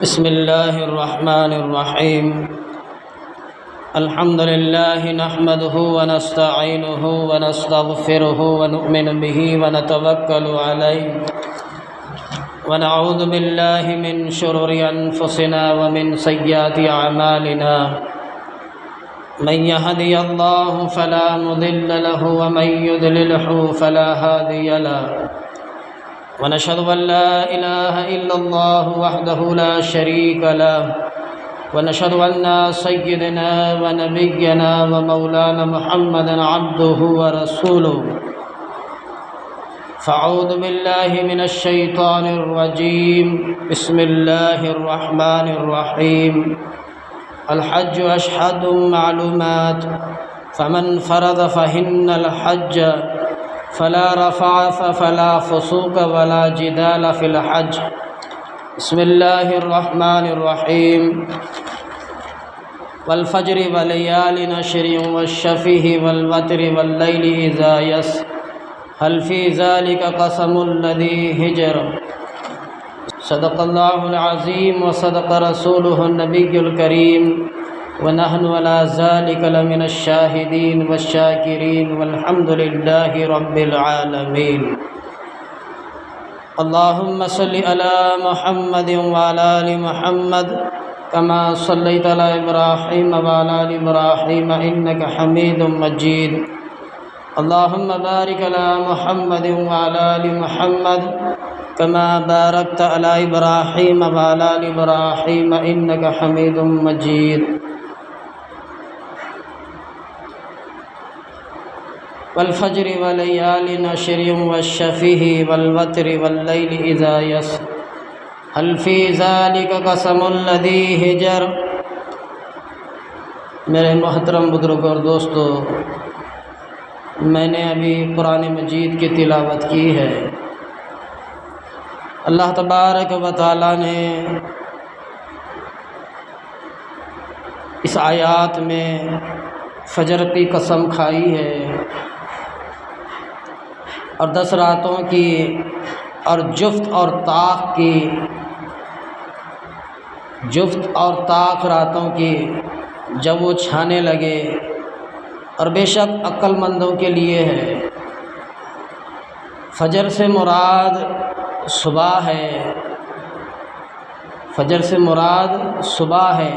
بسم الله الرحمن الرحيم. الحمد لله نحمده ونستعينه ونستغفره ونؤمن به ونتوكل عليه ونعوذ بالله من شرور أنفسنا ومن سيئات أعمالنا. من يهدي الله فلا مضل له ومن يضلله فلا هادي له. ونشهد أن لا إله إلا الله وحده لا شريك له. ونشهد أن سيدنا ونبينا ومولانا محمدا عبده ورسوله. فأعوذ بالله من الشيطان الرجيم. بسم الله الرحمن الرحيم. الحج أشهر معلومات فمن فرض فإن الحج فلا رفث فلا فسوق ولا جدال في الحج. بسم الله الرحمن الرحيم. والفجر وليال عشر والشفع والوتر والليل إذا يسر هل في ذلك قسم الذي هجر. صدق الله العظيم وصدق رسوله النبي الكريم ونحن على ذلك لمن الشاهدين والشاكرين والحمد لله رب العالمين. اللهم صل على محمد وعلى آل محمد كما صليت على إبراهيم وعلى آل إبراهيم إنك حميد مجيد. اللهم بارك على محمد وعلى آل محمد كما باركت على إبراهيم وعلى آل إبراهيم إنك حميد مجيد. والفجر وليال عشر والشفع والوتر والليل إذا يسر هل في ذلك قسم الذي هجر. میرے محترم بزرگ اور دوستو، میں نے ابھی قرآن مجید کی تلاوت کی ہے. اللہ تبارک و تعالیٰ نے اس آیات میں فجر کی قسم کھائی ہے اور 10 راتوں کی اور جفت اور طاق راتوں کی جب وہ چھانے لگے. اور بے شک عقل مندوں کے لیے ہے. فجر سے مراد صبح ہے. فجر سے مراد صبح ہے.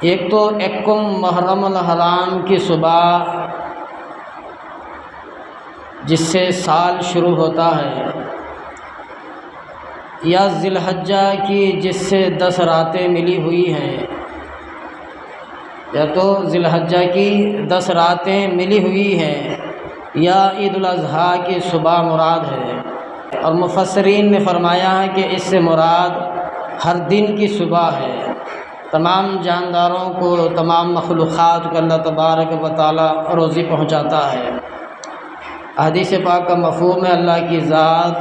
ایک تو یکم محرم الحرام کی صبح جس سے سال شروع ہوتا ہے، یا ذی الحجہ کی جس سے 10 راتیں ملی ہوئی ہیں. یا تو ذی الحجہ کی 10 راتیں ملی ہوئی ہیں یا عید الاضحیٰ کی صبح مراد ہے. اور مفسرین نے فرمایا ہے کہ اس سے مراد ہر دن کی صبح ہے. تمام جانداروں کو، تمام مخلوقات کو اللہ تبارک و تعالی روزی پہنچاتا ہے. حدیث پاک کا مفہوم ہے اللہ کی ذات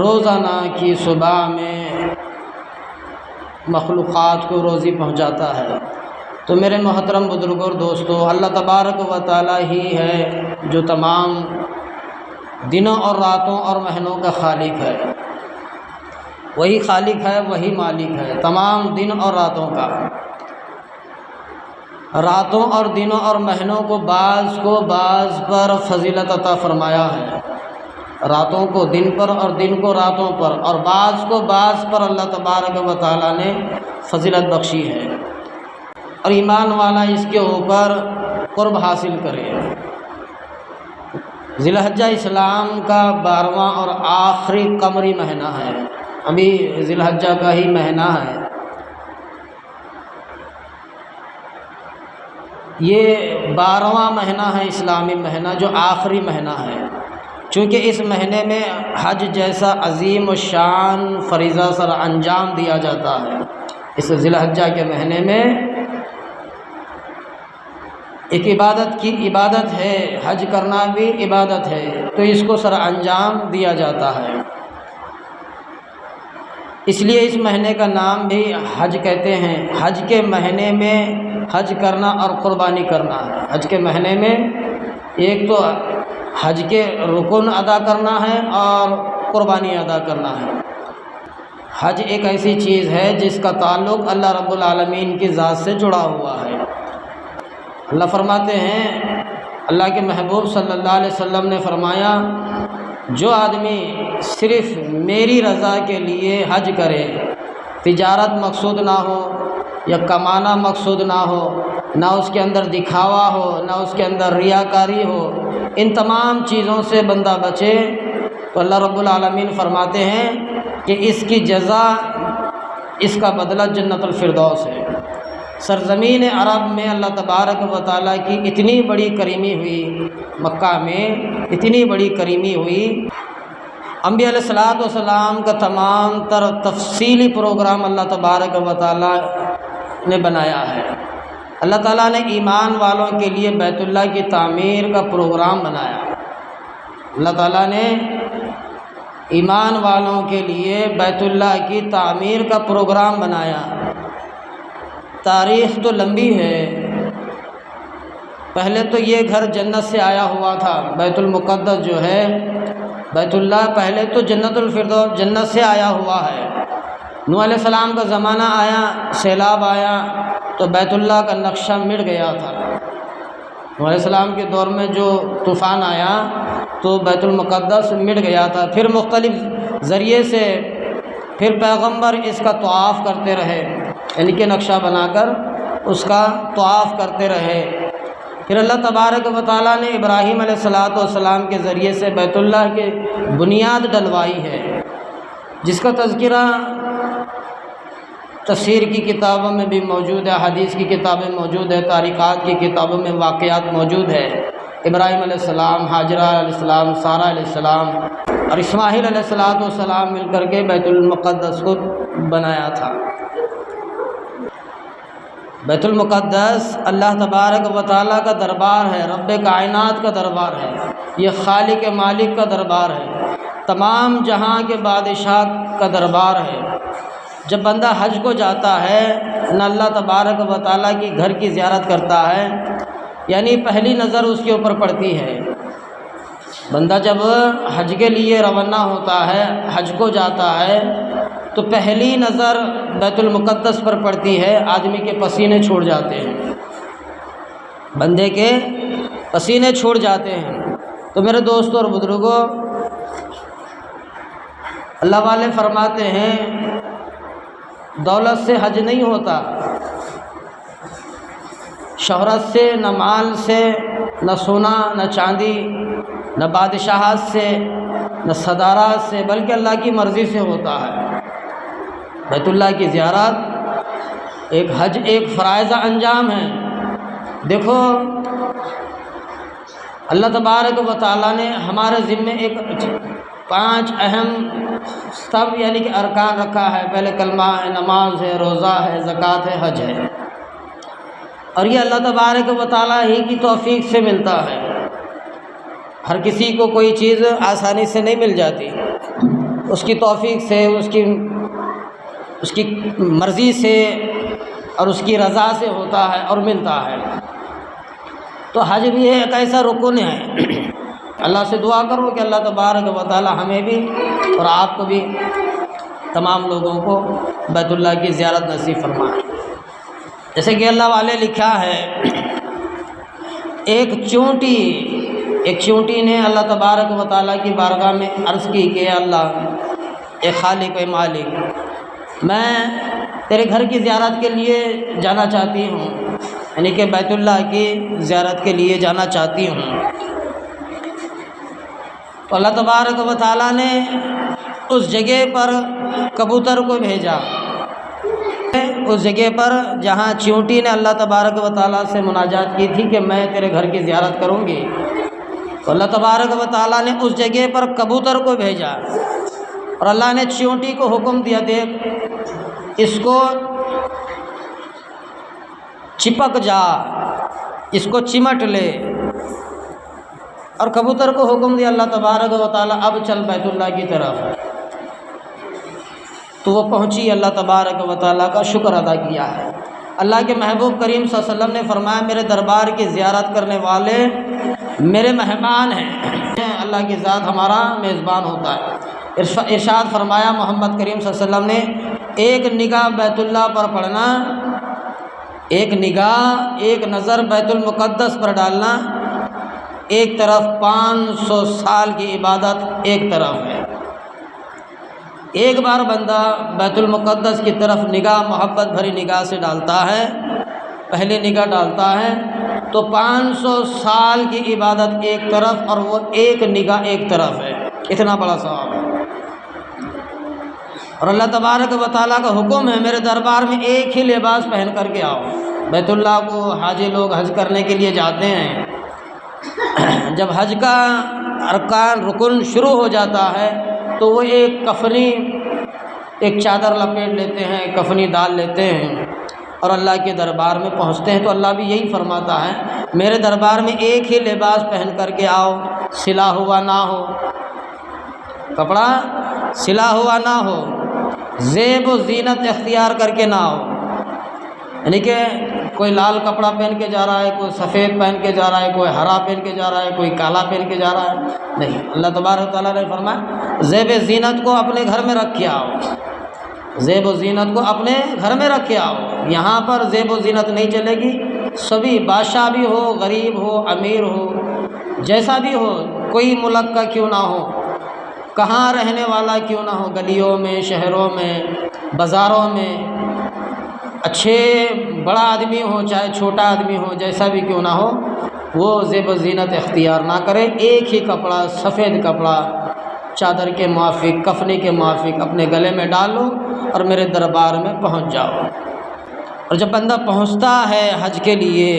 روزانہ کی صبح میں مخلوقات کو روزی پہنچاتا ہے. تو میرے محترم بزرگوں اور دوستو، اللہ تبارک و تعالی ہی ہے جو تمام دنوں اور راتوں اور مہینوں کا خالق ہے. وہی خالق ہے، وہی مالک ہے تمام دن اور راتوں کا. راتوں اور دنوں اور مہینوں کو بعض پر فضیلت عطا فرمایا ہے. راتوں کو دن پر اور دن کو راتوں پر، اور بعض پر اللہ تبارک و تعالی نے فضیلت بخشی ہے. اور ایمان والا اس کے اوپر قرب حاصل کرے. ذی الحجہ اسلام کا 12واں اور آخری قمری مہینہ ہے. ابھی ذی الحجہ کا ہی مہینہ ہے. یہ 12واں مہینہ ہے اسلامی مہینہ، جو آخری مہینہ ہے. چونکہ اس مہینے میں حج جیسا عظیم الشان فریضہ سر انجام دیا جاتا ہے. اس ذی الحجہ کے مہینے میں ایک عبادت ہے، حج کرنا بھی عبادت ہے، تو اس کو سر انجام دیا جاتا ہے. اس لیے اس مہینے کا نام بھی حج کہتے ہیں. حج کے مہینے میں حج کرنا اور قربانی کرنا ہے. حج کے مہینے میں ایک تو حج کے رکن ادا کرنا ہے اور قربانی ادا کرنا ہے. حج ایک ایسی چیز ہے جس کا تعلق اللہ رب العالمین کی ذات سے جڑا ہوا ہے۔ اللہ فرماتے ہیں، اللہ کے محبوب صلی اللہ علیہ وسلم نے فرمایا، جو آدمی صرف میری رضا کے لیے حج کرے، تجارت مقصود نہ ہو یا کمانا مقصود نہ ہو، نہ اس کے اندر دکھاوا ہو، نہ اس کے اندر ریاکاری ہو، ان تمام چیزوں سے بندہ بچے، تو اللہ رب العالمین فرماتے ہیں کہ اس کی جزا، اس کا بدلہ جنت الفردوس ہے۔ سرزمین عرب میں اللہ تبارک و تعالیٰ کی اتنی بڑی کریمی ہوئی، مکہ میں اتنی بڑی کریمی ہوئی، انبیاء علیہ الصلوۃ والسلام کا تمام تر تفصیلی پروگرام اللہ تبارک و تعالیٰ نے بنایا ہے۔ اللہ تعالیٰ نے ایمان والوں کے لیے بیت اللہ کی تعمیر کا پروگرام بنایا۔ اللہ تعالیٰ نے ایمان والوں کے لیے بیت اللہ کی تعمیر کا پروگرام بنایا۔ تاریخ تو لمبی ہے، پہلے تو یہ گھر جنت سے آیا ہوا تھا، بیت المقدس جو ہے، بیت اللہ پہلے تو جنت الفردوس جنت سے آیا ہوا ہے۔ نوح علیہ السلام کا زمانہ آیا، سیلاب آیا تو بیت اللہ کا نقشہ مٹ گیا تھا۔ نوح علیہ السلام کے دور میں جو طوفان آیا تو بیت المقدس مٹ گیا تھا۔ پھر مختلف ذریعے سے پھر پیغمبر اس کا طواف کرتے رہے، یعنی کہ نقشہ بنا کر اس کا طواف کرتے رہے۔ پھر اللہ تبارک و تعالیٰ نے ابراہیم علیہ السلام کے ذریعے سے بیت اللہ کی بنیاد ڈلوائی ہے، جس کا تذکرہ تفسیر کی کتابوں میں بھی موجود ہے، حدیث کی کتابیں موجود ہے، تاریخات کی کتابوں میں واقعات موجود ہے۔ ابراہیم علیہ السلام، حاجرہ علیہ السلام، سارہ علیہ السلام اور اسماعیل علیہ السلام مل کر کے بیت المقدس کو بنایا تھا۔ بیت المقدس اللہ تبارک و تعالیٰ کا دربار ہے، رب کائنات کا دربار ہے، یہ خالق مالک کا دربار ہے، تمام جہاں کے بادشاہ کا دربار ہے۔ جب بندہ حج کو جاتا ہے، نہ اللہ تبارک و تعالیٰ کی گھر کی زیارت کرتا ہے، یعنی پہلی نظر اس کے اوپر پڑتی ہے۔ بندہ جب حج کے لیے روانہ ہوتا ہے، حج کو جاتا ہے، تو پہلی نظر بیت المقدس پر پڑتی ہے، آدمی کے پسینے چھوڑ جاتے ہیں، بندے کے پسینے چھوڑ جاتے ہیں۔ تو میرے دوستوں اور بزرگوں، اللہ والے فرماتے ہیں دولت سے حج نہیں ہوتا، شہرت سے، نہ مال سے، نہ سونا، نہ چاندی، نہ بادشاہت سے، نہ صدارات سے، بلکہ اللہ کی مرضی سے ہوتا ہے۔ بیت اللہ کی زیارت ایک حج، ایک فرائض انجام ہے۔ دیکھو اللہ تبارک و تعالیٰ نے ہمارے ذمے ایک 5 اہم سب یعنی کہ ارکان رکھا ہے۔ پہلے کلمہ ہے، نماز ہے، روزہ ہے، زکوٰۃ ہے، حج ہے، اور یہ اللہ تبارک و تعالیٰ ہی کی توفیق سے ملتا ہے۔ ہر کسی کو کوئی چیز آسانی سے نہیں مل جاتی، اس کی توفیق سے، اس کی مرضی سے اور اس کی رضا سے ہوتا ہے اور ملتا ہے۔ تو حج بھی ایک ایسا رکن ہے۔ اللہ سے دعا کرو کہ اللہ تبارک و تعالی ہمیں بھی اور آپ کو بھی، تمام لوگوں کو بیت اللہ کی زیارت نصیب فرمائے۔ جیسے کہ اللہ والے لکھا ہے، ایک چونٹی نے اللہ تبارک و تعالیٰ کی بارگاہ میں عرض کی کہ اللہ، اے خالق اے مالک، میں تیرے گھر کی زیارت کے لیے جانا چاہتی ہوں، یعنی کہ بیت اللہ کی زیارت کے لیے جانا چاہتی ہوں۔ تو اللہ تبارک و تعالیٰ نے اس جگہ پر کبوتر کو بھیجا، اس جگہ پر جہاں چونٹی نے اللہ تبارک و تعالیٰ سے مناجات کی تھی کہ میں تیرے گھر کی زیارت کروں گی، تو اللہ تبارک و تعالیٰ نے اس جگہ پر کبوتر کو بھیجا، اور اللہ نے چونٹی کو حکم دیا، دیکھ اس کو چپک جا، اس کو چمٹ لے، اور کبوتر کو حکم دیا اللہ تبارک و تعالیٰ اب چل بیت اللہ کی طرف۔ تو وہ پہنچی، اللہ تبارک و تعالیٰ کا شکر ادا کیا ہے۔ اللہ کے محبوب کریم صلی اللہ علیہ وسلم نے فرمایا، میرے دربار کی زیارت کرنے والے میرے مہمان ہیں، اللہ کی ذات ہمارا میزبان ہوتا ہے۔ ارشاد فرمایا محمد کریم صلی اللہ علیہ وسلم نے، ایک نگاہ بیت اللہ پر پڑھنا، ایک نگاہ، ایک نظر بیت المقدس پر ڈالنا، ایک طرف 500 سال کی عبادت ایک طرف ہے۔ ایک بار بندہ بیت المقدس کی طرف نگاہ محبت بھری نگاہ سے ڈالتا ہے، پہلے نگاہ ڈالتا ہے تو 500 سال کی عبادت ایک طرف اور وہ ایک نگاہ ایک طرف ہے، اتنا بڑا ثواب ہے۔ اور اللہ تبارک و تعالیٰ کا حکم ہے، میرے دربار میں ایک ہی لباس پہن کر کے آؤ۔ بیت اللہ کو حاجی لوگ حج کرنے کے لیے جاتے ہیں، جب حج کا ارکان رکن شروع ہو جاتا ہے تو وہ ایک کفنی، ایک چادر لپیٹ لیتے ہیں، کفنی ڈال لیتے ہیں اور اللہ کے دربار میں پہنچتے ہیں۔ تو اللہ بھی یہی فرماتا ہے، میرے دربار میں ایک ہی لباس پہن کر کے آؤ، سلا ہوا نہ ہو، کپڑا سلا ہوا نہ ہو، زیب و زینت اختیار کر کے نہ ہو، یعنی کہ کوئی لال کپڑا پہن کے جا رہا ہے، کوئی سفید پہن کے جا رہا ہے، کوئی ہرا پہن کے جا رہا ہے، کوئی کالا پہن کے جا رہا ہے، نہیں۔ اللہ تبارک و تعالیٰ نے فرمایا زیب زینت کو اپنے گھر میں رکھ کے آؤ، زیب و زینت کو اپنے گھر میں رکھ کے آؤ۔ یہاں پر زیب و زینت نہیں چلے گی، سبھی بادشاہ بھی ہو، غریب ہو، امیر ہو، جیسا بھی ہو، کوئی ملک کا کیوں نہ ہو، کہاں رہنے والا کیوں نہ ہو، گلیوں میں، شہروں میں، بازاروں میں، اچھے بڑا آدمی ہو چاہے چھوٹا آدمی ہو، جیسا بھی کیوں نہ ہو، وہ زیب و زینت اختیار نہ کرے، ایک ہی کپڑا، سفید کپڑا چادر کے موافق، کفنی کے موافق اپنے گلے میں ڈالو اور میرے دربار میں پہنچ جاؤ۔ اور جب بندہ پہنچتا ہے حج کے لیے،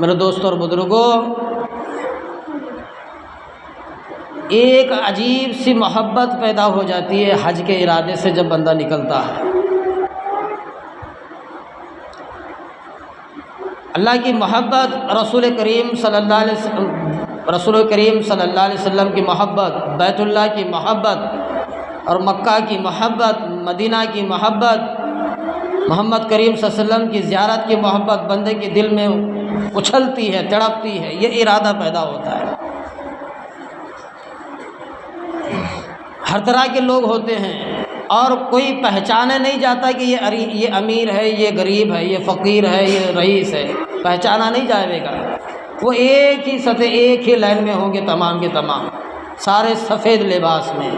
میرے دوستوں اور بزرگوں، ایک عجیب سی محبت پیدا ہو جاتی ہے حج کے ارادے سے جب بندہ نکلتا ہے۔ اللہ کی محبت، رسول کریم صلی اللہ علیہ وسلم کی محبت، بیت اللہ کی محبت اور مکہ کی محبت، مدینہ کی محبت، محمد کریم صلی اللہ علیہ وسلم کی زیارت کی محبت بندے کے دل میں اچھلتی ہے، تڑپتی ہے، یہ ارادہ پیدا ہوتا ہے۔ ہر طرح کے لوگ ہوتے ہیں اور کوئی پہچانے نہیں جاتا کہ یہ امیر ہے، یہ غریب ہے، یہ فقیر ہے، یہ رئیس ہے، پہچانا نہیں جائے گا۔ وہ ایک ہی سطح، ایک ہی لائن میں ہوں گے تمام کے تمام، سارے سفید لباس میں۔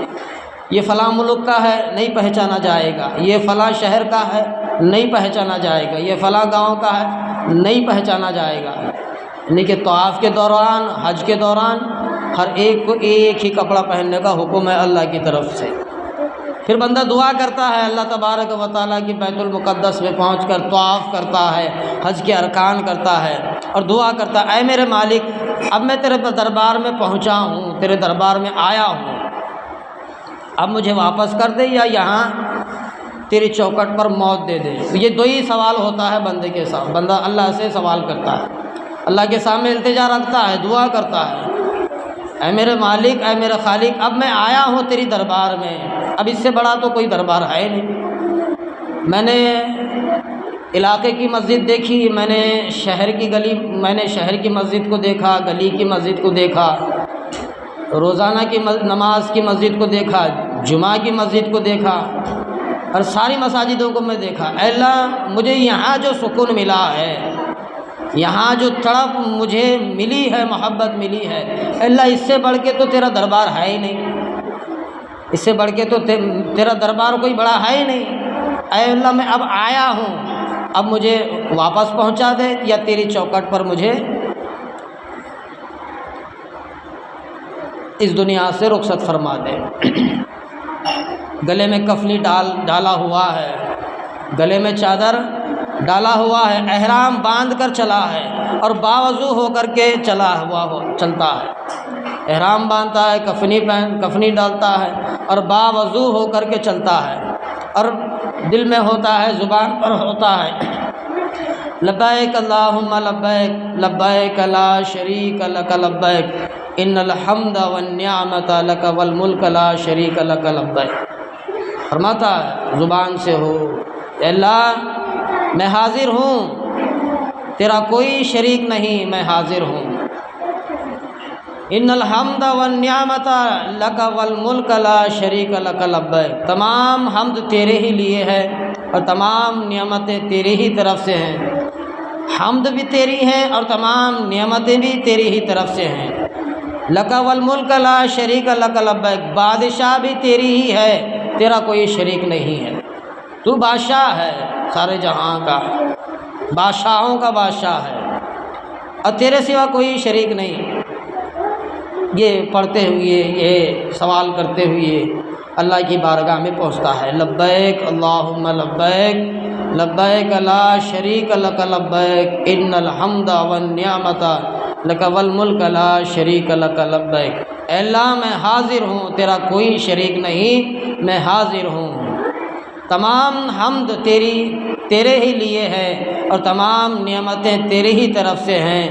یہ فلاں ملک کا ہے، نہیں پہچانا جائے گا، یہ فلاں شہر کا ہے، نہیں پہچانا جائے گا، یہ فلاں گاؤں کا ہے، نہیں پہچانا جائے گا۔ یعنی کہ طواف کے دوران، حج کے دوران ہر ایک کو ایک ہی کپڑا پہننے کا حکم ہے اللہ کی طرف سے۔ پھر بندہ دعا کرتا ہے، اللہ تبارک و تعالیٰ کی بیت المقدس میں پہنچ کر طواف کرتا ہے، حج کے ارکان کرتا ہے اور دعا کرتا ہے، اے میرے مالک، اب میں تیرے دربار میں پہنچا ہوں، تیرے دربار میں آیا ہوں، اب مجھے واپس کر دے یا یہاں تیری چوکٹ پر موت دے دے۔ یہ دو ہی سوال ہوتا ہے بندے کے ساتھ، بندہ اللہ سے سوال کرتا ہے، اللہ کے سامنے التجا رکھتا ہے، دعا کرتا ہے، اے میرے مالک، اے میرے خالق، اب میں آیا ہوں تیری دربار میں، اب اس سے بڑا تو کوئی دربار ہے نہیں۔ میں نے علاقے کی مسجد دیکھی، میں نے شہر کی مسجد کو دیکھا، گلی کی مسجد کو دیکھا، روزانہ کی نماز کی مسجد کو دیکھا، جمعہ کی مسجد کو دیکھا اور ساری مساجدوں کو میں دیکھا۔ اے اللہ، مجھے یہاں جو سکون ملا ہے، یہاں جو تڑپ مجھے ملی ہے، محبت ملی ہے، اے اللہ، اس سے بڑھ کے تو تیرا دربار ہے ہی نہیں، اس سے بڑھ کے تو تیرا دربار کوئی بڑا ہے ہی نہیں۔ اے اللہ، میں اب آیا ہوں، اب مجھے واپس پہنچا دے یا تیری چوکٹ پر مجھے اس دنیا سے رخصت فرما دے۔ گلے میں کفنی ڈالا ہوا ہے، گلے میں چادر ڈالا ہوا ہے، احرام باندھ کر چلا ہے اور باوضو ہو کر کے چلتا ہے، احرام باندھتا ہے، کفنی ڈالتا ہے اور باوضو ہو کر کے چلتا ہے، اور دل میں ہوتا ہے، زبان پر ہوتا ہے، لبیک اللہم لبیک لبیک لا شریک لک لبیک ان الحمد والنعمت لک والملک لا شریک لک لبیک۔ فرماتا ہے زبان سے ہو، اے اللہ، میں حاضر ہوں، تیرا کوئی شریک نہیں، میں حاضر ہوں، ان الحمد والنعمت لک والملک لا شریک لک لبیک، تمام حمد تیرے ہی لیے ہے اور تمام نعمتیں تیری ہی طرف سے ہیں، حمد بھی تیری ہیں اور تمام نعمتیں بھی تیری ہی طرف سے ہیں۔ لک والملک لا شریک لک لبیک، بادشاہ بھی تیری ہی ہے، تیرا کوئی شریک نہیں ہے، تو بادشاہ ہے سارے جہاں کا، بادشاہوں کا بادشاہ ہے اور تیرے سوا کوئی شریک نہیں۔ یہ پڑھتے ہوئے، یہ سوال کرتے ہوئے اللہ کی بارگاہ میں پہنچتا ہے، لبیک اللہم لبیک لبیک لا شریک لک لبیک ان الحمد والنعمت لک والملک لا شریک لک لبیک۔ اے اللہ میں حاضر ہوں، تیرا کوئی شریک نہیں، میں حاضر ہوں، تمام حمد تیرے ہی لیے ہے اور تمام نعمتیں تیری ہی طرف سے ہیں،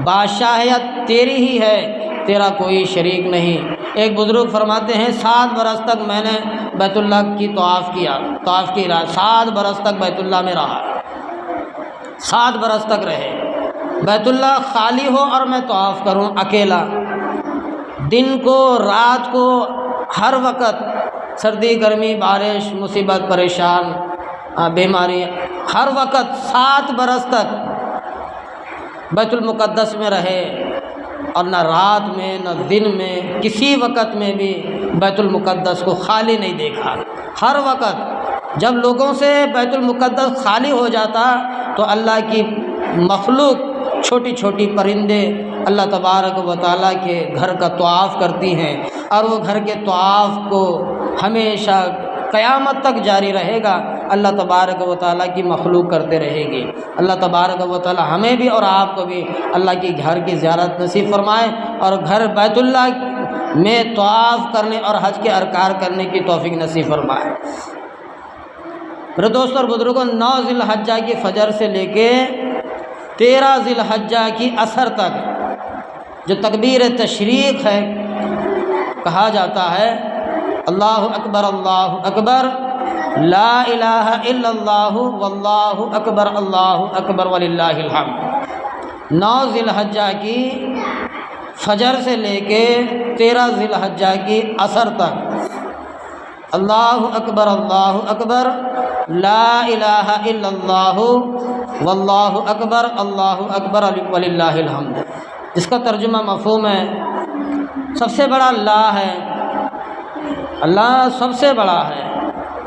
بادشاہیت تیری ہی ہے، تیرا کوئی شریک نہیں۔ ایک بزرگ فرماتے ہیں 7 برس تک میں نے بیت اللہ کی طواف کی رہا، 7 برس تک بیت اللہ میں رہا، 7 برس تک رہے، بیت اللہ خالی ہو اور میں طواف کروں اکیلا، دن کو رات کو ہر وقت، سردی گرمی بارش مصیبت پریشان بیماری، ہر وقت 7 برس تک بیت المقدس میں رہے اور نہ رات میں نہ دن میں کسی وقت میں بھی بیت المقدس کو خالی نہیں دیکھا۔ ہر وقت جب لوگوں سے بیت المقدس خالی ہو جاتا تو اللہ کی مخلوق چھوٹی چھوٹی پرندے اللہ تبارک و تعالیٰ کے گھر کا طواف کرتی ہیں اور وہ گھر کے طواف کو ہمیشہ قیامت تک جاری رہے گا، اللہ تبارک و تعالیٰ کی مخلوق کرتے رہے گی۔ اللہ تبارک و تعالیٰ ہمیں بھی اور آپ کو بھی اللہ کی گھر کی زیارت نصیب فرمائے اور گھر بیت اللہ میں طواف کرنے اور حج کے ارکان کرنے کی توفیق نصیب فرمائے۔ میرے دوست اور بزرگوں، 9 ذی الحجہ کی فجر سے لے کے 13 ذی الحجہ کی عصر تک جو تکبیر تشریق ہے، کہا جاتا ہے اللہ اکبر لا الہ الا اللہ واللہ اکبر وللہ الحمد۔ 9 ذی الحجہ کی فجر سے لے کے 13 ذی الحجہ کی عصر تک اللہ اکبر لا الہ الا اللہ واللہ اکبر وللہ الحمد، جس کا ترجمہ مفہوم ہے سب سے بڑا اللہ ہے، اللہ سب سے بڑا ہے،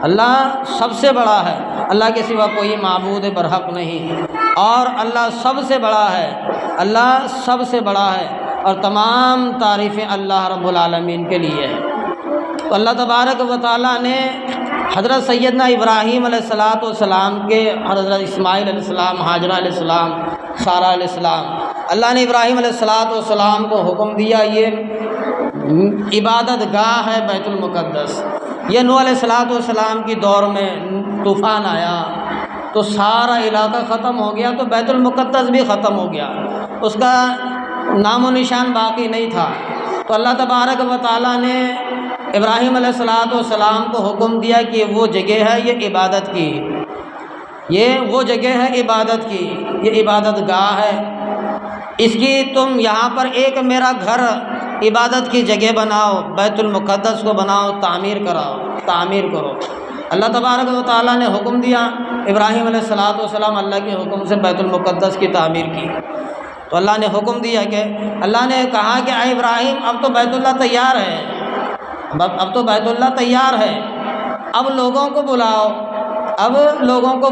اللہ سب سے بڑا ہے، اللہ کے سوا کوئی معبود برحق نہیں، اور اللہ سب سے بڑا ہے، اللہ سب سے بڑا ہے اور تمام تعریفیں اللہ رب العالمین کے لیے ہے۔ تو اللہ تبارک و تعالیٰ نے حضرت سیدنا ابراہیم علیہ السلام کے، حضرت اسماعیل علیہ السلام، ہاجرہ علیہ السلام، سارہ علیہ السلام، اللہ نے ابراہیم علیہ السلام کو حکم دیا، یہ عبادت گاہ ہے بیت المقدس۔ یہ نوح علیہ السلام کی دور میں طوفان آیا تو سارا علاقہ ختم ہو گیا، تو بیت المقدس بھی ختم ہو گیا، اس کا نام و نشان باقی نہیں تھا۔ تو اللہ تبارک و تعالیٰ نے ابراہیم علیہ السلام کو حکم دیا کہ وہ جگہ ہے یہ عبادت کی، یہ وہ جگہ ہے عبادت کی، یہ عبادت گاہ ہے، اس کی تم یہاں پر ایک میرا گھر عبادت کی جگہ بناؤ، بیت المقدس کو بناؤ، تعمیر کرو۔ اللہ تبارک و تعالیٰ نے حکم دیا، ابراہیم علیہ السلام اللہ کے حکم سے بیت المقدس کی تعمیر کی۔ تو اللہ نے حکم دیا کہ اللہ نے کہا کہ اے ابراہیم اب تو بیت اللہ تیار ہے، اب تو بیت اللہ تیار ہے، اب لوگوں کو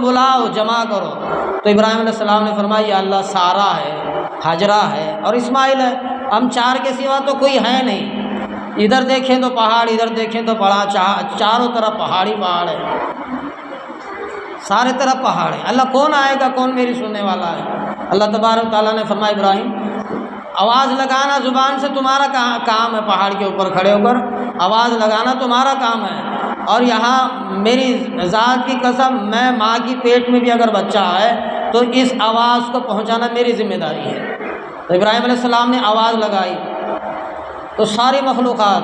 بلاؤ، جمع کرو۔ تو ابراہیم علیہ السلام نے فرمایا یا اللہ سارہ ہے، ہاجرہ ہے اور اسماعیل ہے، ہم 4 کے سوا تو کوئی ہے نہیں، ادھر دیکھیں تو پہاڑ، ادھر دیکھیں تو چاروں طرف پہاڑی پہاڑ ہے، سارے طرف پہاڑ ہے، اللہ کون آئے گا، کون میری سننے والا ہے؟ اللہ تبارک تعالیٰ نے فرمایا ابراہیم آواز لگانا زبان سے تمہارا کام ہے، پہاڑ کے اوپر کھڑے ہو کر آواز لگانا تمہارا کام ہے، اور یہاں میری ذات کی قسم میں ماں کی پیٹ میں بھی اگر بچہ آئے تو اس آواز کو پہنچانا میری ذمہ داری ہے۔ تو ابراہیم علیہ السلام نے آواز لگائی تو ساری مخلوقات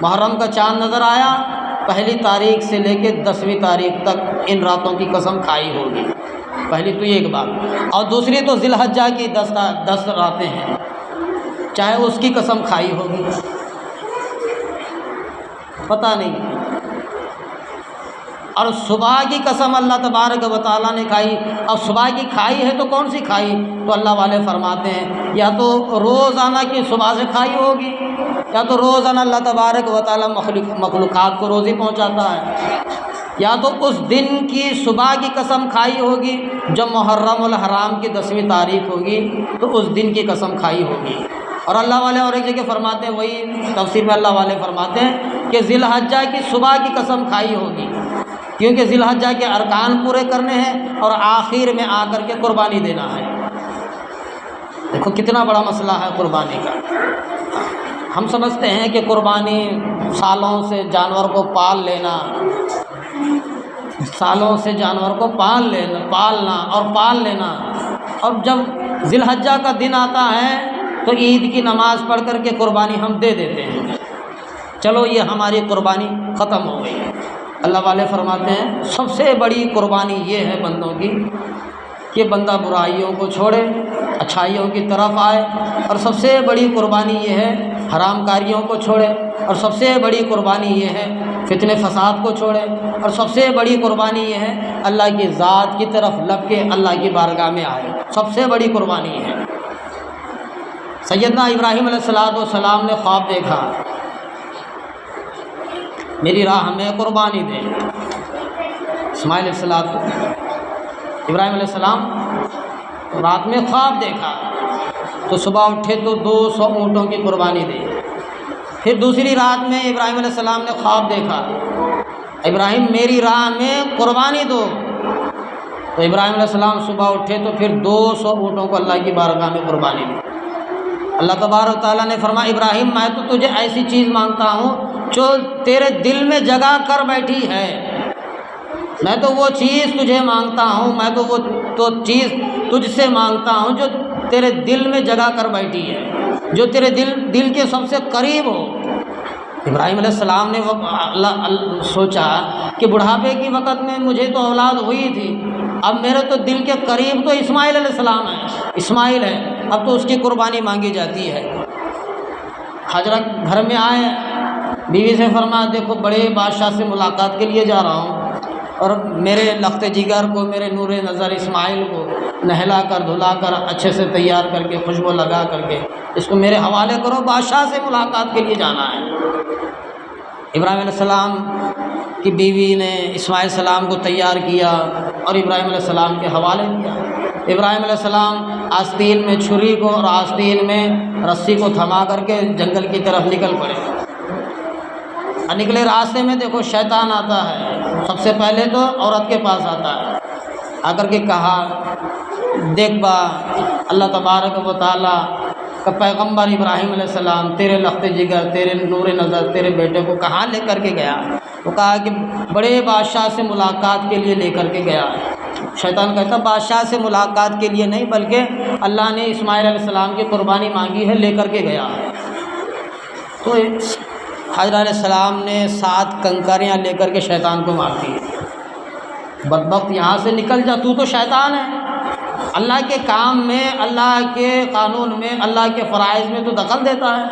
محرم کا چاند نظر آیا، پہلی تاریخ سے لے کے 10ویں تاریخ تک ان راتوں کی قسم کھائی ہوگی، پہلی تو یہ ایک بات، اور دوسری تو ذی الحجہ کی 10 راتیں ہیں، چاہے اس کی قسم کھائی ہوگی، پتہ نہیں۔ اور صبح کی قسم اللہ تبارک و تعالیٰ نے کھائی، اب صبح کی کھائی ہے تو کون سی کھائی؟ تو اللہ والے فرماتے ہیں یا تو روزانہ کی صبح سے کھائی ہوگی، یا تو روزانہ اللہ تبارک و تعالیٰ مخلوقات کو روزی پہنچاتا ہے، یا تو اس دن کی صبح کی قسم کھائی ہوگی جب محرم الحرام کی 10ویں تاریخ ہوگی تو اس دن کی قسم کھائی ہوگی۔ اور اللہ والے اور ایک جگہ فرماتے ہیں، وہی تفسیر میں اللہ والے فرماتے ہیں کہ ذی الحجہ کی صبح کی قسم کھائی ہوگی، کیونکہ ذی الحجہ کے ارکان پورے کرنے ہیں اور آخر میں آ کر کے قربانی دینا ہے۔ دیکھو کتنا بڑا مسئلہ ہے قربانی کا۔ ہم سمجھتے ہیں کہ قربانی سالوں سے جانور کو پال لینا، سالوں سے جانور کو پالنا اور لینا، اور جب ذی الحجہ کا دن آتا ہے تو عید کی نماز پڑھ کر کے قربانی ہم دے دیتے ہیں، چلو یہ ہماری قربانی ختم ہو گئی۔ اللہ والے فرماتے ہیں سب سے بڑی قربانی یہ ہے بندوں کی کہ بندہ برائیوں کو چھوڑے، اچھائیوں کی طرف آئے، اور سب سے بڑی قربانی یہ ہے حرام کاریوں کو چھوڑے، اور سب سے بڑی قربانی یہ ہے فتنہ فساد کو چھوڑے، اور سب سے بڑی قربانی یہ ہے اللہ کی ذات کی طرف لپ کے اللہ کی بارگاہ میں آئے، سب سے بڑی قربانی ہے۔ سیدنا ابراہیم علیہ السلام نے خواب دیکھا، میری راہ میں قربانی دے، اسماعیل علیہ السلام کو ابراہیم علیہ السلام رات میں خواب دیکھا تو صبح اٹھے تو 200 اونٹوں کی قربانی دی۔ پھر دوسری رات میں ابراہیم علیہ السلام نے خواب دیکھا، ابراہیم میری راہ میں قربانی دو، تو ابراہیم علیہ السلام صبح اٹھے تو پھر 200 اونٹوں کو اللہ کی بارگاہ میں قربانی دی۔ اللہ تبارک و تعالیٰ نے فرمایا ابراہیم میں تو تجھے ایسی چیز مانگتا ہوں جو تیرے دل میں جگہ کر بیٹھی ہے، میں تو وہ چیز تجھے مانگتا ہوں، میں تو وہ چیز تجھ سے مانگتا ہوں جو تیرے دل میں جگہ کر بیٹھی ہے، جو تیرے دل کے سب سے قریب ہو۔ ابراہیم علیہ السلام نے اللہ سوچا کہ بڑھاپے کی وقت میں مجھے تو اولاد ہوئی تھی، اب میرے تو دل کے قریب تو اسماعیل علیہ السلام ہے، اسماعیل ہے، اب تو اس کی قربانی مانگی جاتی ہے۔ حضرت گھر میں آئے، بیوی سے فرمایا دیکھو بڑے بادشاہ سے ملاقات کے لیے جا رہا ہوں، اور میرے لخت جگر کو، میرے نور نظر اسماعیل کو نہلا کر دھلا کر اچھے سے تیار کر کے خوشبو لگا کر کے اس کو میرے حوالے کرو، بادشاہ سے ملاقات کے لیے جانا ہے۔ ابراہیم علیہ السلام کی بیوی نے اسماعیل علیہ السلام کو تیار کیا اور ابراہیم علیہ السلام کے حوالے کیا۔ ابراہیم علیہ السلام آستین میں چھری کو اور آستین میں رسی کو تھما کر کے جنگل کی طرف نکل پڑے، اور نکلے راستے میں دیکھو شیطان آتا ہے، سب سے پہلے تو عورت کے پاس آتا ہے، آ کر کے کہا دیکھ با اللہ تبارک و تعالیٰ کا پیغمبر ابراہیم علیہ السلام تیرے لخت جگر، تیرے نور نظر، تیرے بیٹے کو کہاں لے کر کے گیا؟ وہ کہا کہ بڑے بادشاہ سے ملاقات کے لیے لے کر کے گیا۔ شیطان کہتا بادشاہ سے ملاقات کے لیے نہیں بلکہ اللہ نے اسماعیل علیہ السلام کی قربانی مانگی ہے، لے کر کے گیا۔ تو حضرت علیہ السلام نے 7 کنکریاں لے کر کے شیطان کو مار دی، بدبخت یہاں سے نکل جا، تو شیطان ہے، اللہ کے کام میں، اللہ کے قانون میں، اللہ کے فرائض میں تو دخل دیتا ہے۔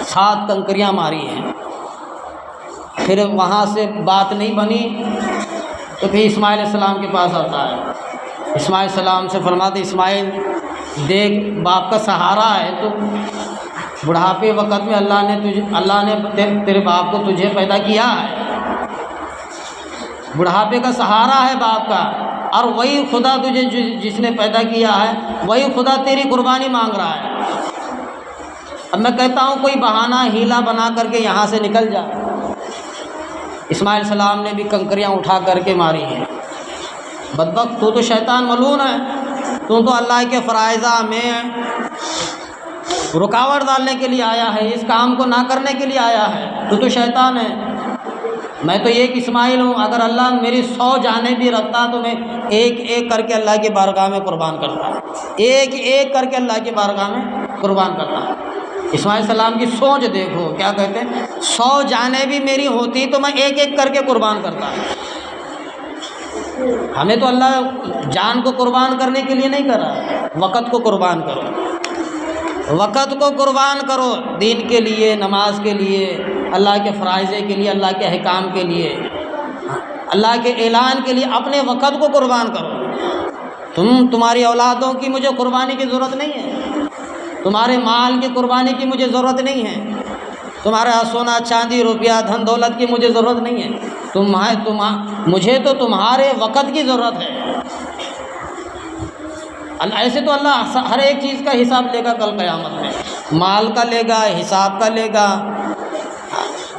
7 کنکریاں ماری ہیں۔ پھر وہاں سے بات نہیں بنی تو پھر اسماعیل علیہ السلام کے پاس آتا ہے، اسماعیل علیہ السلام سے فرماتے اسماعیل دیکھ باپ کا سہارا ہے، تو بڑھاپے وقت میں اللہ نے تیرے باپ کو تجھے پیدا کیا ہے، بڑھاپے کا سہارا ہے باپ کا، اور وہی خدا تجھے جس نے پیدا کیا ہے وہی خدا تیری قربانی مانگ رہا ہے۔ اب میں کہتا ہوں کوئی بہانہ ہیلا بنا کر کے یہاں سے نکل جا۔ اسماعیل علیہ السلام نے بھی کنکریاں اٹھا کر کے ماری ہیں۔ بدبخت تو شیطان ملعون ہے، تو اللہ کے فرائض میں رکاوٹ ڈالنے کے لیے آیا ہے، اس کام کو نہ کرنے کے لیے آیا ہے، تو شیطان ہے۔ میں تو ایک اسماعیل ہوں، اگر اللہ میری 100 جانیں بھی رکھتا تو میں ایک ایک کر کے اللہ کی بارگاہ میں قربان کرتا، ایک ایک کر کے اللہ کی بارگاہ میں قربان کرتا۔ اسماعیل السلام کی سوچ دیکھو، کیا کہتے ہیں 100 جانیں بھی میری ہوتی تو میں ایک ایک کر کے قربان کرتا۔ ہمیں تو اللہ جان کو قربان کرنے کے لیے نہیں کر رہا، وقت کو قربان کرو، وقت کو قربان کرو، دین کے لیے، نماز کے لیے، اللہ کے فرائض کے لیے، اللہ کے احکام کے لیے، اللہ کے اعلان کے لیے اپنے وقت کو قربان کرو۔ تمہاری اولادوں کی مجھے قربانی کی ضرورت نہیں ہے، تمہارے مال کی قربانی کی مجھے ضرورت نہیں ہے، تمہارا سونا چاندی روپیہ دھن دولت کی مجھے ضرورت نہیں ہے، مجھے تو تمہارے وقت کی ضرورت ہے۔ ایسے تو اللہ ہر ایک چیز کا حساب لے گا کل قیامت میں، مال کا لے گا، حساب کا لے گا،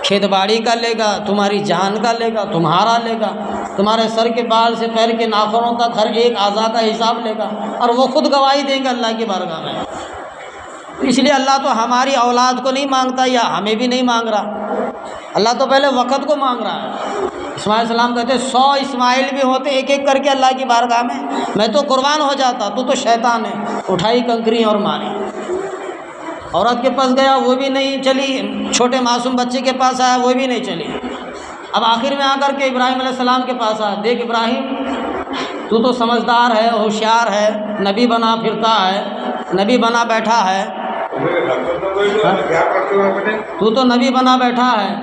کھیت باڑی کا لے گا، تمہاری جان کا لے گا، تمہارا لے گا، تمہارے سر کے بال سے پیر کے ناخنوں تک ہر ایک اعضاء کا حساب لے گا، اور وہ خود گواہی دیں گے اللہ کی بارگاہ میں۔ اس لیے اللہ تو ہماری اولاد کو نہیں مانگتا، یا ہمیں بھی نہیں مانگ رہا، اللہ تو پہلے وقت کو مانگ رہا ہے۔ اسماعیل السلام کہتے 100 اسماعیل بھی ہوتے ایک ایک کر کے اللہ کی بارگاہ میں تو قربان ہو جاتا، تو شیطان ہے، اٹھائی کنکری اور ماری۔ عورت کے پاس گیا وہ بھی نہیں چلی، چھوٹے معصوم بچے کے پاس آیا وہ بھی نہیں چلی۔ اب آخر میں آ کر کے ابراہیم علیہ السلام کے پاس آیا، دیکھ ابراہیم تو سمجھدار ہے، ہوشیار ہے، نبی بنا پھرتا ہے، نبی بنا بیٹھا ہے، تو نبی بنا بیٹھا ہے،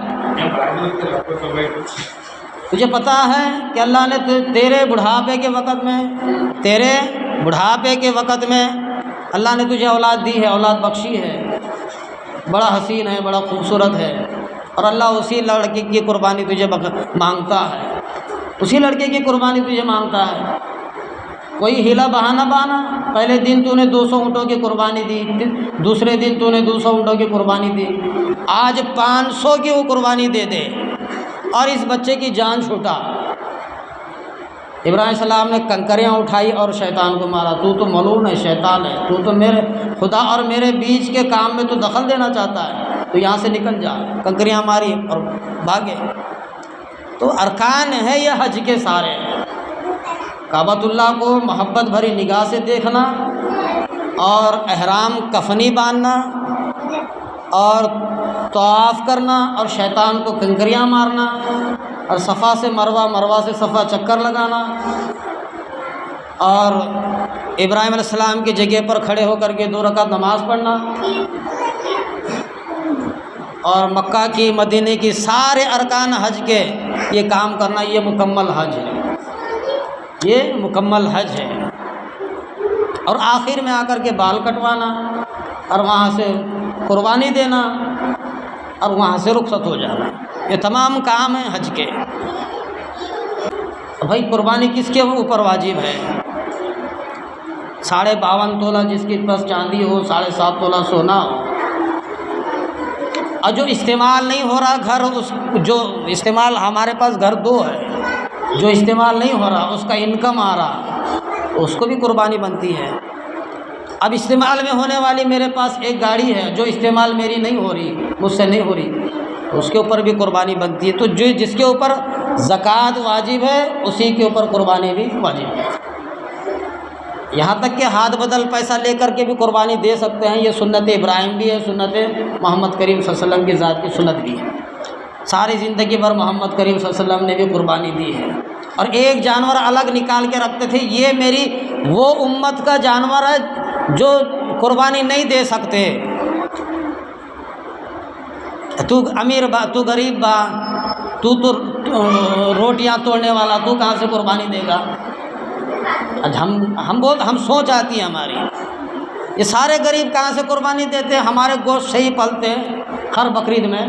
تجھے پتہ ہے کہ اللہ نے تیرے بڑھاپے کے وقت میں اللہ نے تجھے اولاد دی ہے، اولاد بخشی ہے، بڑا حسین ہے، بڑا خوبصورت ہے، اور اللہ اسی لڑکے کی قربانی تجھے مانگتا ہے، اسی لڑکے کی قربانی تجھے مانگتا ہے۔ کوئی ہیلا بہانہ بہانا، پہلے دن تو نے 200 اونٹوں کی قربانی دی، دوسرے دن تو نے 200 اونٹوں کی قربانی دی، آج 500 کی وہ قربانی دے دے اور اس بچے کی جان چھوٹا۔ ابراہیم السلام نے کنکریاں اٹھائی اور شیطان کو مارا، تو ملعون ہے، شیطان ہے، تو میرے خدا اور میرے بیچ کے کام میں تو دخل دینا چاہتا ہے، تو یہاں سے نکل جا۔ کنکریاں ماری اور بھاگے۔ تو ارکان ہے یہ حج کے سارے، کعبۃ اللہ کو محبت بھری نگاہ سے دیکھنا، اور احرام کفنی باندھنا، اور طواف کرنا، اور شیطان کو کنکریاں مارنا، اور صفا سے مروہ، مروہ سے صفا چکر لگانا، اور ابراہیم علیہ السلام کی جگہ پر کھڑے ہو کر کے 2 رکعت نماز پڑھنا، اور مکہ کی مدینے کی سارے ارکان حج کے یہ کام کرنا، یہ مکمل حج ہے، یہ مکمل حج ہے۔ اور آخر میں آ کر کے بال کٹوانا، اور وہاں سے قربانی دینا، اور وہاں سے رخصت ہو جانا، یہ تمام کام ہیں حج کے۔ بھائی قربانی کس کے اوپر واجب ہے؟ 52.5 تولہ جس کے پاس چاندی ہو، 7.5 تولہ سونا ہو، اور جو استعمال نہیں ہو رہا گھر، جو استعمال ہمارے پاس گھر 2 ہے، جو استعمال نہیں ہو رہا اس کا انکم آ رہا، اس کو بھی قربانی بنتی ہے۔ اب استعمال میں ہونے والی میرے پاس ایک گاڑی ہے جو استعمال میری نہیں ہو رہی، مجھ سے نہیں ہو رہی، اس کے اوپر بھی قربانی بنتی ہے۔ تو جس کے اوپر زکوٰۃ واجب ہے اسی کے اوپر قربانی بھی واجب ہے۔ یہاں تک کہ ہاتھ بدل پیسہ لے کر کے بھی قربانی دے سکتے ہیں، یہ سنت ابراہیم بھی ہے، سنت محمد کریم صلی اللہ علیہ وسلم کی ذات کی سنت بھی ہے۔ ساری زندگی بھر محمد کریم صلی اللہ علیہ وسلم نے بھی قربانی دی ہے، اور ایک جانور الگ نکال کے رکھتے تھے، یہ میری وہ امت کا جانور ہے جو قربانی نہیں دے سکتے، تو امیر با، تو غریب با، تو روٹیاں توڑنے والا، تو کہاں سے قربانی دے گا؟ آج ہم سوچ آتی ہے ہماری، یہ سارے غریب کہاں سے قربانی دیتے، ہمارے گوشت صحیح پلتے ہر بقرعید میں۔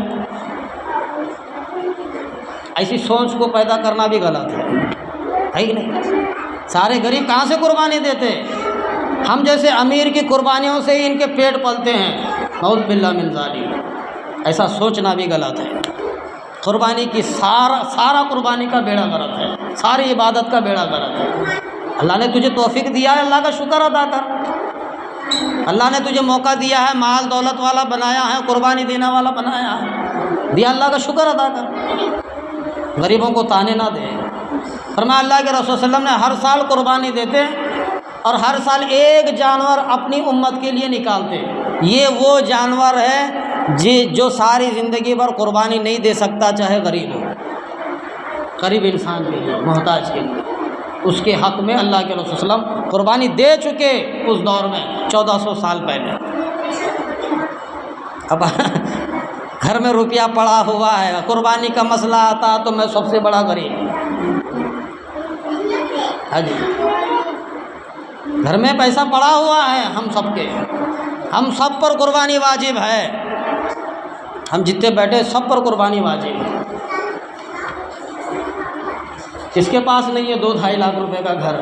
ایسی سوچ کو پیدا کرنا بھی غلط ہے کہ نہیں؟ سارے غریب کہاں سے قربانی دیتے؟ ہم جیسے امیر کی قربانیوں سے ہی ان کے پیٹ پلتے ہیں، نعوذ باللہ من ذالک۔ ایسا سوچنا بھی غلط ہے۔ قربانی کی سارا قربانی کا بیڑا غلط ہے، ساری عبادت کا بیڑا غلط ہے۔ اللہ نے تجھے توفیق دیا ہے، اللہ کا شکر ادا کر۔ اللہ نے تجھے موقع دیا ہے، مال دولت والا بنایا ہے، قربانی دینے والا بنایا ہے، دیا، اللہ کا شکر ادا کر، غریبوں کو تانے نہ دے۔ فرمایا اللہ کے رسول صلی اللہ علیہ وسلم نے ہر سال قربانی دیتے، اور ہر سال ایک جانور اپنی امت کے لیے نکالتے۔ یہ وہ جانور ہے جو ساری زندگی بھر قربانی نہیں دے سکتا، چاہے غریب ہو، غریب انسان کے لیے، محتاج کے لیے، اس کے حق میں اللہ کے رسول صلی اللہ علیہ وسلم قربانی دے چکے اس دور میں 1400 سال پہلے۔ اب گھر میں روپیہ پڑا ہوا ہے، قربانی کا مسئلہ آتا تو میں سب سے بڑا غریب، ہاں جی، گھر میں پیسہ پڑا ہوا ہے ہم سب کے، ہم سب پر قربانی واجب ہے، ہم جتنے بیٹھے سب پر قربانی واجب ہے۔ کس کے پاس نہیں ہے 2-2.5 لاکھ روپے کا گھر؟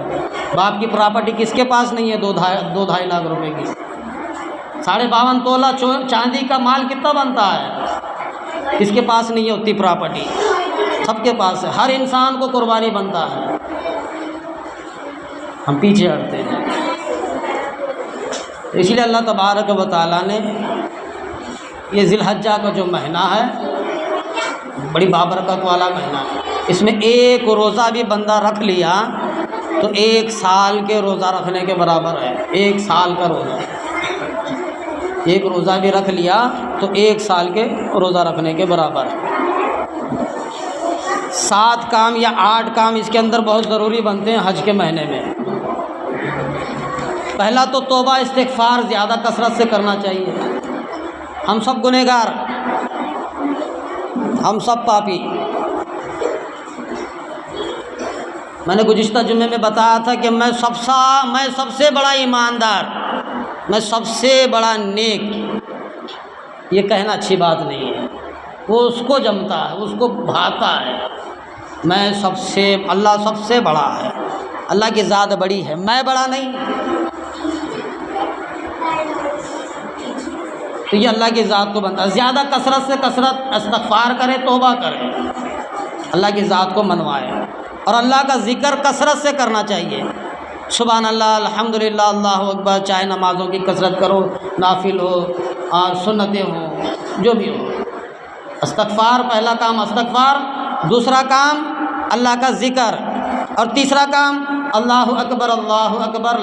باپ کی پراپرٹی کس کے پاس نہیں ہے 2-2.5 لاکھ روپے کی؟ 52.5 تولہ چاندی کا مال کتنا بنتا ہے؟ کس کے پاس نہیں ہے اتنی پراپرٹی؟ سب کے پاس ہے، ہر انسان کو قربانی بنتا ہے، ہم پیچھے ہٹتے ہیں۔ اس لیے اللہ تبارک و تعالیٰ نے یہ ذی الحجہ کا جو مہینہ ہے بڑی بابرکت والا مہینہ ہے، اس میں ایک روزہ بھی بندہ رکھ لیا تو 1 سال کے روزہ رکھنے کے برابر ہے، 1 سال کا روزہ، ایک روزہ بھی رکھ لیا تو 1 سال کے روزہ رکھنے کے برابر ہے۔ 7 کام یا 8 کام اس کے اندر بہت ضروری بنتے ہیں حج کے مہینے میں۔ پہلا تو توبہ استغفار زیادہ کثرت سے کرنا چاہیے، ہم سب گنہگار، ہم سب پاپی۔ میں نے گزشتہ جمعے میں بتایا تھا کہ میں سب سے بڑا ایماندار، میں سب سے بڑا نیک، یہ کہنا اچھی بات نہیں ہے، وہ اس کو جمتا ہے، اس کو بھاتا ہے۔ میں اللہ سب سے بڑا ہے، اللہ کی ذات بڑی ہے، میں بڑا نہیں۔ تو یہ اللہ کی ذات کو بنتا ہے، زیادہ کثرت سے کثرت استغفار کرے، توبہ کرے، اللہ کی ذات کو منوائے، اور اللہ کا ذکر کثرت سے کرنا چاہیے۔ سبحان اللہ، الحمدللہ، اللہ اکبر، چاہے نمازوں کی کثرت کرو، نافل ہو اور سنتیں ہوں، جو بھی ہو۔ استغفار، پہلا کام استغفار، دوسرا کام اللہ کا ذکر، اور تیسرا کام اللہ اکبر،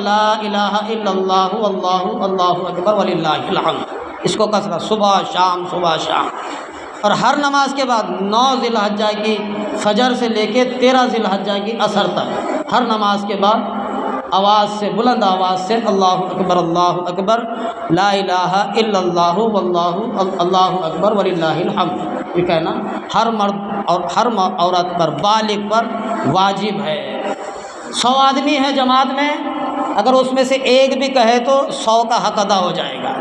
لا الہ الا اللہ، اللہ اکبر وللہ الحمد۔ اس کو کثرت صبح شام، صبح شام، اور ہر نماز کے بعد 9 ذی الحجہ کی فجر سے لے کے 13 ذی الحجہ کی عصر تک ہر نماز کے بعد آواز سے، بلند آواز سے اللہ اکبر، لا الہ الا اللہ، اللہ اکبر وللہ الحمد، یہ کہنا ہر مرد اور ہر عورت پر، بالغ پر واجب ہے۔ 100 آدمی ہے جماعت میں، اگر اس میں سے ایک بھی کہے تو 100 کا حق ادا ہو جائے گا۔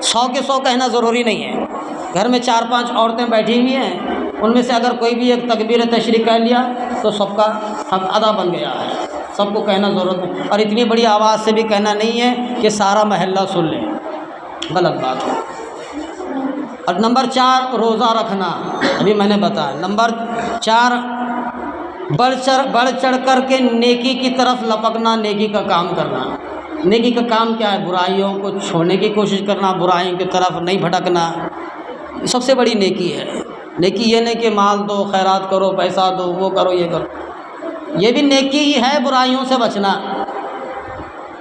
100 کے 100 کہنا ضروری نہیں ہے، گھر میں 4-5 عورتیں بیٹھی ہوئی ہیں، ان میں سے اگر کوئی بھی ایک تکبیر تشریق کہہ لیا تو سب کا حق ادا بن گیا ہے، سب کو کہنا ضرورت نہیں، اور اتنی بڑی آواز سے بھی کہنا نہیں ہے کہ سارا محلہ سن لے، غلط بات ہے۔ اور نمبر 4 روزہ رکھنا، ابھی میں نے بتایا۔ نمبر 4 بڑھ چڑھ کر کے نیکی کی طرف لپکنا، نیکی کا کام کرنا۔ نیکی کا کام کیا ہے؟ برائیوں کو چھوڑنے کی کوشش کرنا، برائیوں کی طرف نہیں بھٹکنا، سب سے بڑی نیکی ہے۔ نیکی یہ نہیں کہ مال دو، خیرات کرو، پیسہ دو، وہ کرو، یہ کرو، یہ بھی نیکی ہی ہے۔ برائیوں سے بچنا،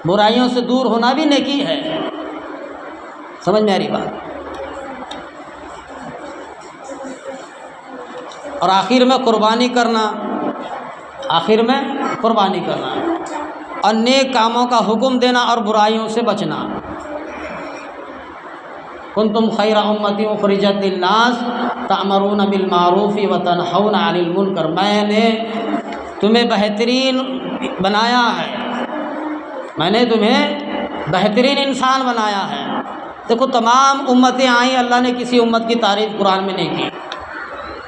برائیوں سے دور ہونا بھی نیکی ہے، سمجھ میں آ رہی بات؟ اور آخر میں قربانی کرنا، آخر میں قربانی کرنا، اور نیک کاموں کا حکم دینا اور برائیوں سے بچنا۔ کنتم خیر امۃ اخرجت للناس تأمرون بالمعروف وتنہون عن المنکر، میں نے تمہیں بہترین بنایا ہے، میں نے تمہیں بہترین انسان بنایا ہے۔ دیکھو تمام امتیں آئیں، اللہ نے کسی امت کی تعریف قرآن میں نہیں کی۔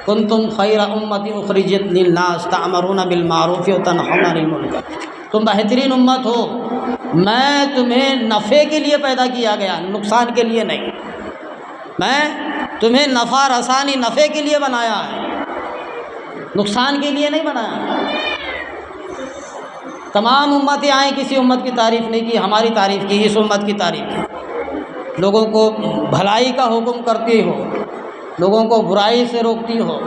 کنتم خیر امۃ اخرجت للناس تأمرون بالمعروف وتنہون عن المنکر، تم بہترین امت ہو، میں تمہیں نفع کے لیے پیدا کیا گیا، نقصان کے لیے نہیں، میں تمہیں نفع رسانی، نفع کے لیے بنایا ہے، نقصان کے لیے نہیں بنایا۔ تمام امتیں آئیں، کسی امت کی تعریف نہیں کی، ہماری تعریف کی، اس امت کی تعریف کی، لوگوں کو بھلائی کا حکم کرتی ہو، لوگوں کو برائی سے روکتی ہو،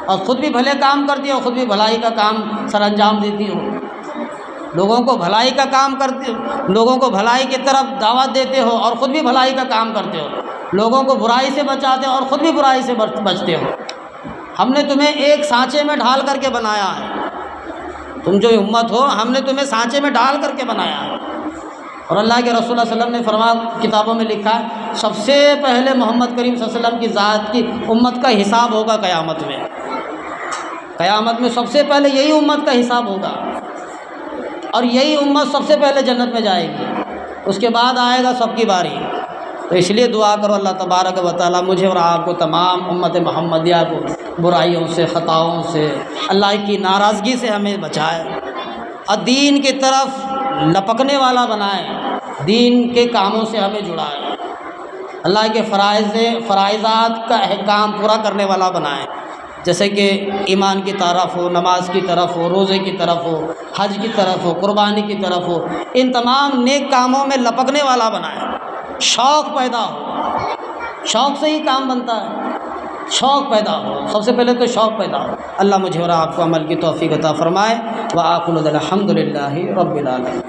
اور خود بھی بھلے کام کرتی ہو، خود بھی بھلائی کا کام سر انجام دیتی ہو۔ لوگوں کو بھلائی کا کام کرتے ہو، لوگوں کو بھلائی کی طرف دعوت دیتے ہو اور خود بھی بھلائی کا کام کرتے ہو، لوگوں کو برائی سے بچاتے ہو اور خود بھی برائی سے بچتے ہو۔ ہم نے تمہیں ایک سانچے میں ڈھال کر کے بنایا ہے، تم جو امت ہو ہم نے تمہیں سانچے میں ڈھال کر کے بنایا ہے۔ اور اللہ کے رسول صلی اللہ علیہ وسلم نے فرمایا، کتابوں میں لکھا ہے، سب سے پہلے محمد کریم صلی اللہ علیہ وسلم کی ذات کی امت کا حساب ہوگا قیامت میں۔ قیامت میں سب سے پہلے یہی امت کا حساب ہوگا اور یہی امت سب سے پہلے جنت میں جائے گی، اس کے بعد آئے گا سب کی باری۔ تو اس لیے دعا کرو اللہ تبارک و تعالیٰ مجھے اور آپ کو، تمام امت محمدیہ کو برائیوں سے، خطاؤں سے، اللہ کی ناراضگی سے ہمیں بچائے اور دین کی طرف لپکنے والا بنائے، دین کے کاموں سے ہمیں جڑائے، اللہ کے فرائضات کا احکام پورا کرنے والا بنائے، جیسے کہ ایمان کی طرف ہو، نماز کی طرف ہو، روزے کی طرف ہو، حج کی طرف ہو، قربانی کی طرف ہو، ان تمام نیک کاموں میں لپکنے والا بنائے، شوق پیدا ہو، شوق سے ہی کام بنتا ہے، شوق پیدا ہو، سب سے پہلے تو شوق پیدا ہو۔ اللہ مجھے اور آپ کو عمل کی توفیق عطا فرمائے۔ وآخر الحمد للہ رب العالمین۔